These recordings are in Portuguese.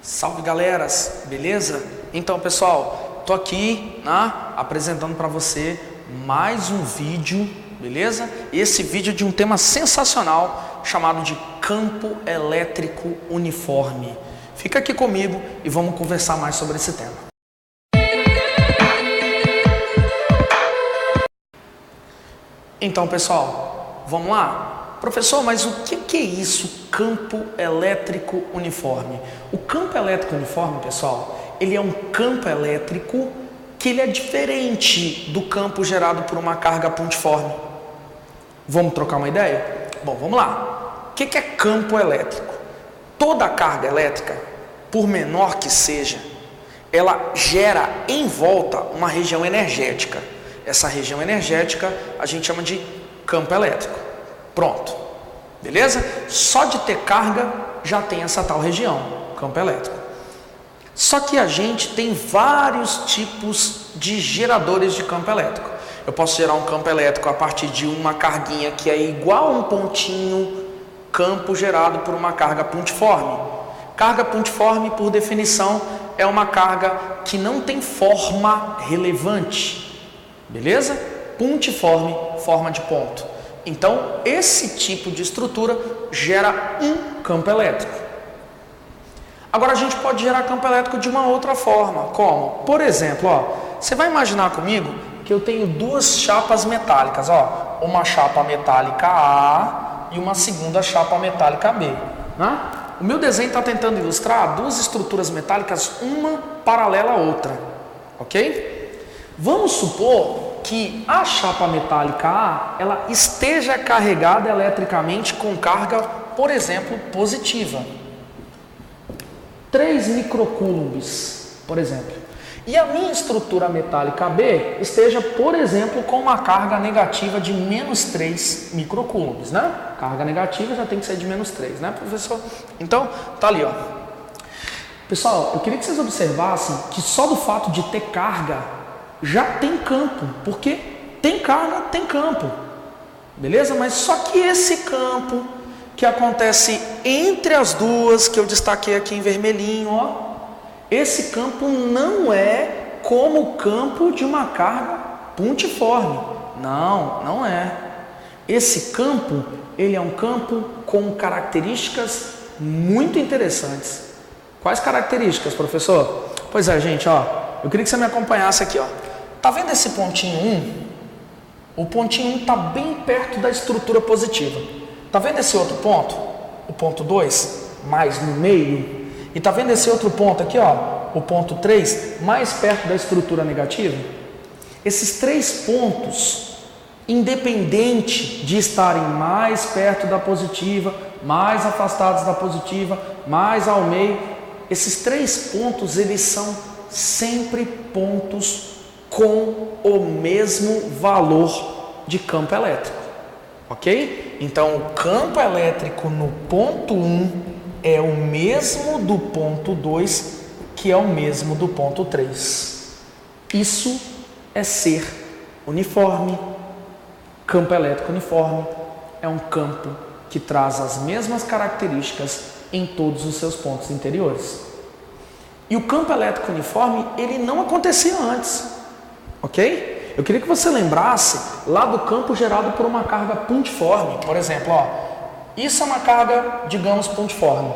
Salve galeras, beleza? Então pessoal, tô aqui apresentando para você mais um vídeo, beleza? Esse vídeo é de um tema sensacional chamado de campo elétrico uniforme. Fica aqui comigo e vamos conversar mais sobre esse tema. Então pessoal, vamos lá? Professor, mas o que é isso, campo elétrico uniforme? O campo elétrico uniforme, pessoal, ele é um campo elétrico que ele é diferente do campo gerado por uma carga pontiforme. Vamos trocar uma ideia? Bom, vamos lá. O que é campo elétrico? Toda carga elétrica, por menor que seja, ela gera em volta uma região energética. Essa região energética a gente chama de campo elétrico. Pronto, beleza? Só de ter carga já tem essa tal região, campo elétrico. Só que a gente tem vários tipos de geradores de campo elétrico. Eu posso gerar um campo elétrico a partir de uma carguinha que é igual a um pontinho, campo gerado por uma carga pontiforme. Carga pontiforme, por definição, é uma carga que não tem forma relevante, beleza? Pontiforme, forma de ponto. Então, esse tipo de estrutura gera um campo elétrico. Agora, a gente pode gerar campo elétrico de uma outra forma. Como? Por exemplo, você vai imaginar comigo que eu tenho duas chapas metálicas. Uma chapa metálica A e uma segunda chapa metálica B. Né? O meu desenho está tentando ilustrar duas estruturas metálicas, uma paralela à outra. Ok? Vamos supor que a chapa metálica A ela esteja carregada eletricamente com carga, por exemplo, positiva. 3 microcoulombs, por exemplo. E a minha estrutura metálica B esteja, por exemplo, com uma carga negativa de menos 3 microcoulombs, né? Carga negativa já tem que ser de menos 3, né, professor? Então, tá ali, Pessoal, eu queria que vocês observassem que só do fato de ter carga já tem campo, porque tem carga, tem campo, beleza? Mas só que esse campo que acontece entre as duas, que eu destaquei aqui em vermelhinho, esse campo não é como o campo de uma carga pontiforme, não é. Esse campo, ele é um campo com características muito interessantes. Quais características, professor? Pois é, gente, eu queria que você me acompanhasse aqui, Tá vendo esse pontinho 1? O pontinho 1 está bem perto da estrutura positiva. Tá vendo esse outro ponto? O ponto 2, mais no meio. E tá vendo esse outro ponto aqui, o ponto 3, mais perto da estrutura negativa? Esses 3 pontos, independente de estarem mais perto da positiva, mais afastados da positiva, mais ao meio, esses 3 pontos, eles são sempre pontos com o mesmo valor de campo elétrico, ok? Então, o campo elétrico no ponto 1 é o mesmo do ponto 2, que é o mesmo do ponto 3. Isso é ser uniforme. Campo elétrico uniforme é um campo que traz as mesmas características em todos os seus pontos interiores. E o campo elétrico uniforme, ele não acontecia antes. Ok? Eu queria que você lembrasse lá do campo gerado por uma carga pontiforme. Por exemplo, isso é uma carga, digamos, pontiforme.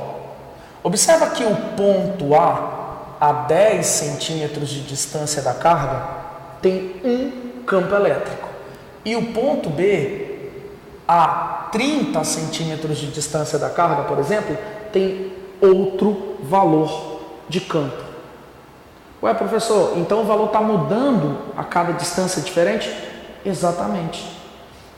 Observa que o ponto A 10 centímetros de distância da carga, tem um campo elétrico. E o ponto B, a 30 centímetros de distância da carga, por exemplo, tem outro valor de campo. Ué, professor, então o valor está mudando a cada distância diferente? Exatamente.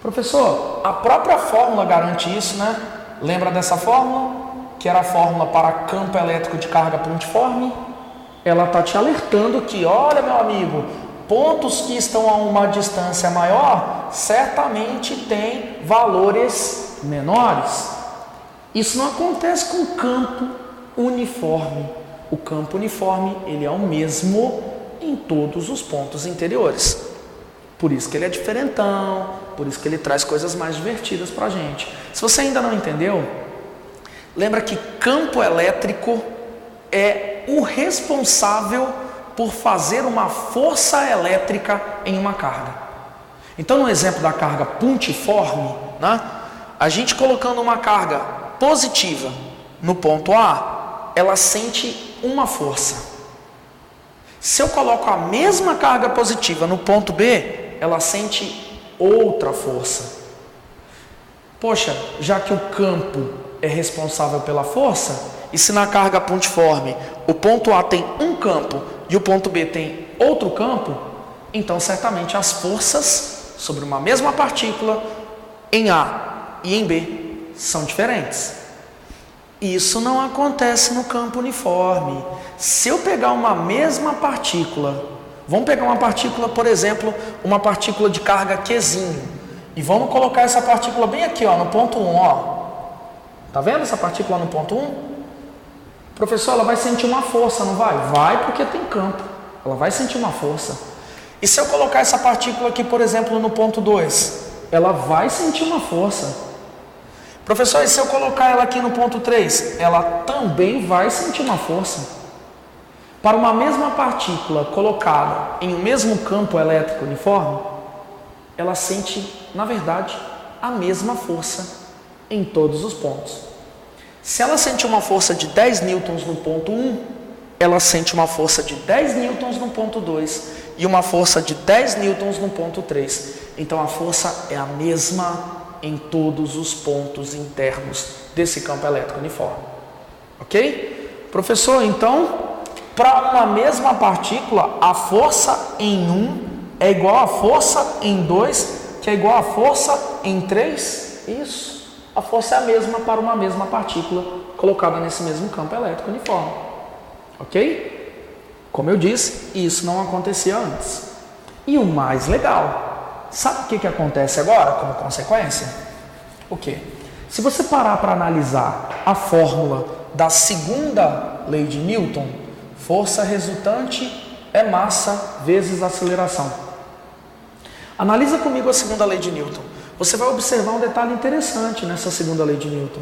Professor, a própria fórmula garante isso, né? Lembra dessa fórmula? Que era a fórmula para campo elétrico de carga pontiforme? Ela está te alertando que, olha, meu amigo, pontos que estão a uma distância maior, certamente têm valores menores. Isso não acontece com o campo uniforme. O campo uniforme, ele é o mesmo em todos os pontos interiores. Por isso que ele é diferentão, por isso que ele traz coisas mais divertidas para a gente. Se você ainda não entendeu, lembra que campo elétrico é o responsável por fazer uma força elétrica em uma carga. Então, no exemplo da carga pontiforme, né, a gente colocando uma carga positiva no ponto A, ela sente uma força. Se eu coloco a mesma carga positiva no ponto B, ela sente outra força. Poxa, já que o campo é responsável pela força, e se na carga pontiforme o ponto A tem um campo e o ponto B tem outro campo, então certamente as forças sobre uma mesma partícula em A e em B são diferentes. Isso não acontece no campo uniforme. Se eu pegar uma mesma partícula, vamos pegar uma partícula, por exemplo, uma partícula de carga Qzinho, e vamos colocar essa partícula bem aqui, ó, no ponto 1, ó. Tá vendo essa partícula no ponto 1? Professor, ela vai sentir uma força, não vai? Vai, porque tem campo. Ela vai sentir uma força. E se eu colocar essa partícula aqui, por exemplo, no ponto 2? Ela vai sentir uma força. Professor, e se eu colocar ela aqui no ponto 3? Ela também vai sentir uma força. Para uma mesma partícula colocada em um mesmo campo elétrico uniforme, ela sente, na verdade, a mesma força em todos os pontos. Se ela sente uma força de 10 newtons no ponto 1, ela sente uma força de 10 newtons no ponto 2 e uma força de 10 newtons no ponto 3. Então a força é a mesma em todos os pontos internos desse campo elétrico uniforme. Ok? Professor, então, para uma mesma partícula, a força em 1 é igual à força em 2, que é igual à força em 3? Isso. A força é a mesma para uma mesma partícula colocada nesse mesmo campo elétrico uniforme. Ok? Como eu disse, isso não acontecia antes. E o mais legal, sabe o que acontece agora como consequência? O quê? Se você parar para analisar a fórmula da segunda lei de Newton, força resultante é massa vezes aceleração. Analisa comigo a segunda lei de Newton. Você vai observar um detalhe interessante nessa segunda lei de Newton,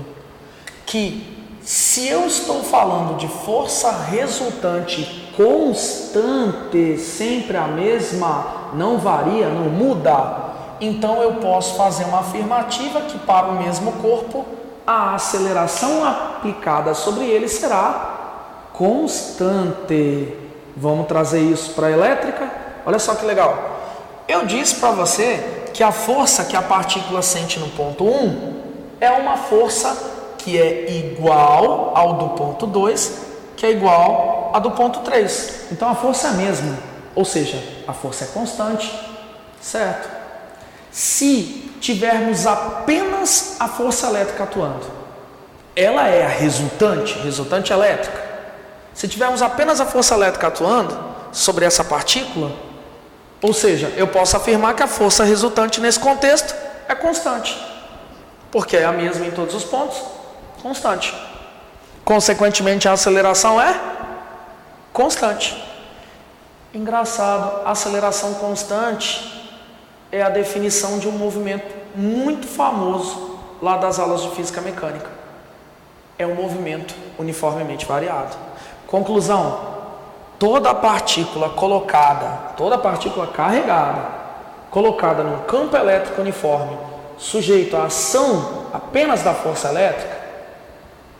que se eu estou falando de força resultante constante, sempre a mesma, não varia, não muda, então eu posso fazer uma afirmativa que para o mesmo corpo, a aceleração aplicada sobre ele será constante. Vamos trazer isso para a elétrica? Olha só que legal. Eu disse para você que a força que a partícula sente no ponto 1 é uma força que é igual ao do ponto 2, que é igual à do ponto 3. Então a força é a mesma, ou seja, a força é constante, certo? Se tivermos apenas a força elétrica atuando, ela é a resultante elétrica. Se tivermos apenas a força elétrica atuando sobre essa partícula, ou seja, eu posso afirmar que a força resultante nesse contexto é constante, porque é a mesma em todos os pontos, constante. Consequentemente, a aceleração é constante. Engraçado, a aceleração constante é a definição de um movimento muito famoso lá das aulas de física mecânica. É um movimento uniformemente variado. Conclusão. Toda partícula carregada, colocada num campo elétrico uniforme, sujeito à ação apenas da força elétrica,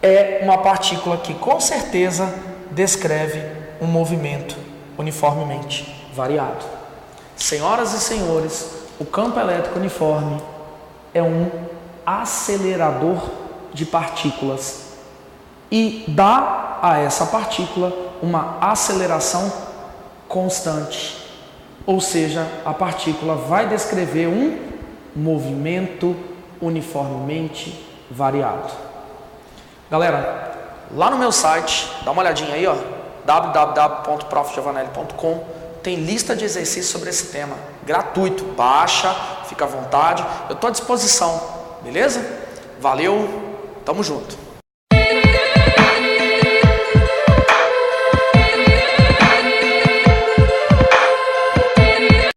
é uma partícula que com certeza descreve um movimento uniformemente variado. Senhoras e senhores, o campo elétrico uniforme é um acelerador de partículas e dá a essa partícula uma aceleração constante, ou seja, a partícula vai descrever um movimento uniformemente variado. Galera, lá no meu site, dá uma olhadinha aí, ó, www.profgiovanelli.com, tem lista de exercícios sobre esse tema, gratuito, baixa, fica à vontade, eu estou à disposição, beleza? Valeu, tamo junto.